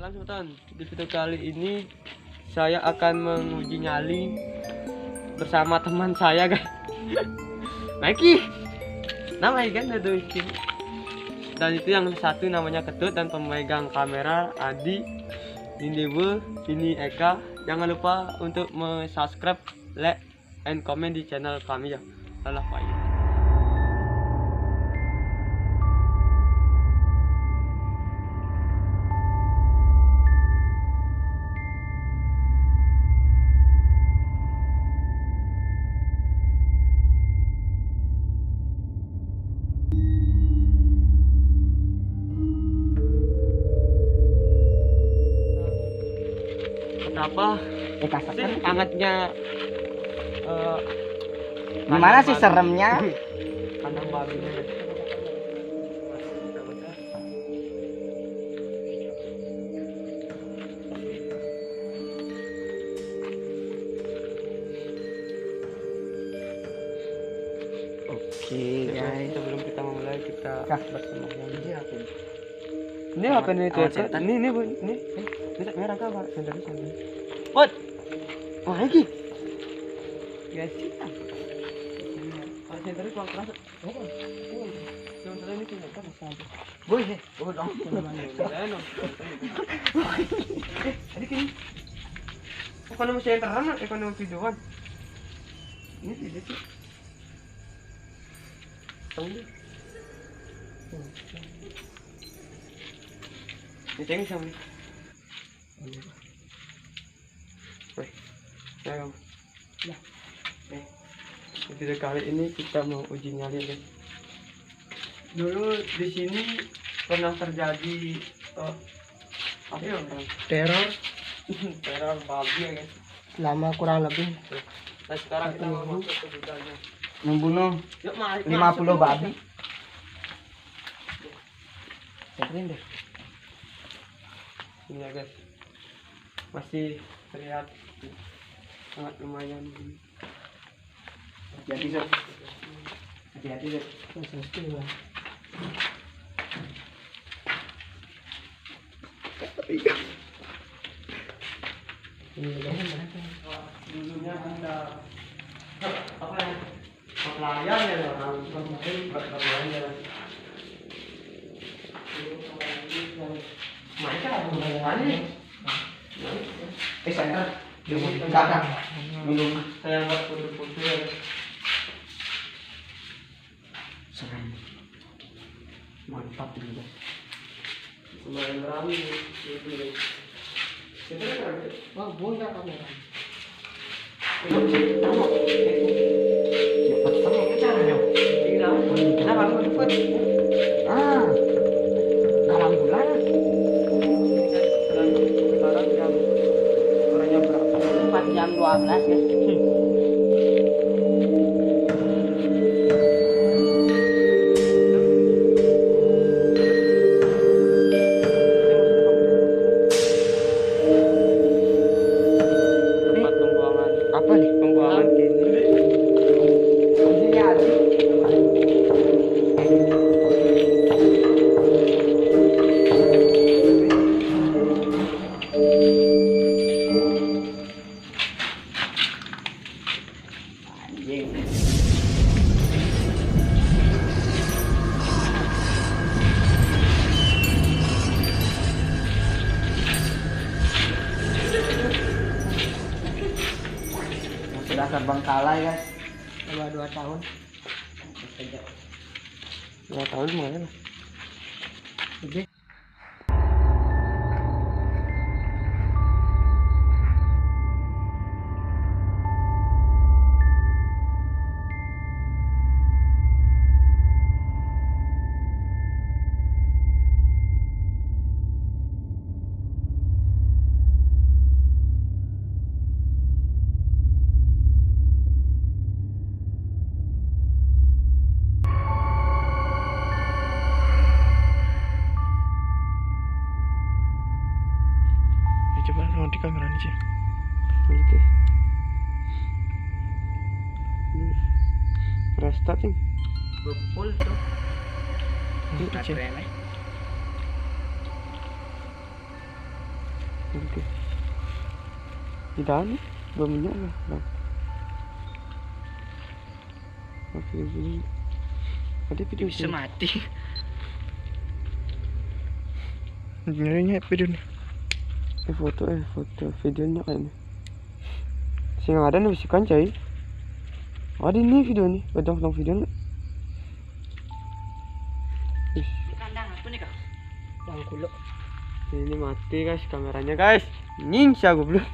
Salam Sultan. Di video kali ini saya akan menguji nyali bersama teman saya, guys. Mikey. Nama kan ada itu. Dan itu yang satu namanya Ketut dan pemegang kamera Adi. Ini Dewa, ini Eka. Jangan lupa untuk subscribe, like, and comment di channel kami ya. Salah Pak. Apa? Sih hangatnya Gimana sih seremnya? Kandang babinya. Oke guys, Sebelum kita memulai kita bersemangat. Ini Awat- apa nih awat tuh? setan. Ini Bu. Ini merah kah, Pak? Sendiri. Pot. Wah, lagi. Guys, kita. Kalau sendiri kurang keras. Oh. Cuma ini punya apa masalah. boy deh, boy dong. Tadi kini. Ekonomi saya terang, ekonomi videoan. Ini tidak sih. Tahu ni. Ini tengok sama ni. Weh, saya. Ya. Video kali ini kita mau uji nyali, guys. Dulu di sini pernah terjadi apa ya, Teror teror babi ya, guys. selama kurang lebih Nah sekarang kita mau masuk ke gudangnya. membunuh Yuk mari. 50 babi. Keren deh. Ini ya, guys. Masih terlihat sangat lumayan. Hati-hati Sob. Hati-hati Sob. Ini ya, guys. Dulunya ada apa ya? Pelayan ya, orang berlayar. Mereka ada Saya belakang minum saya buat foto-foto ya. serem. Mantap juga. Lumayan ramai ini. Kita kan Wah, bunda kamera. cepet Cepet caranya. tinggal. Kenapa lu cepet? Ah. Dalam bulan. Dan sekarang jam orangnya berapa? 4 jam 12 guys. Tempat pembuangan Apa nih? pembuangan kini. Isinya ada. Anjing. Sudah terbengkalai guys. 2 tahun. 2 tahun mana? Gede. Coba di kamera ini sih. Oke. Restart sih. Bepul tuh. Ini Baterainya. Oke. Tidak nih, belum nyala. Bang. Oke, ini. Ada video Bisa sini. mati. Nyarinya video nih. Foto videonya kayaknya. Sing ada nih bisa kancai. Ada nih video nih, badang video nih. Kandang apa nih kak? Bang kulo. Ini mati guys kameranya guys. Nying siya goblok.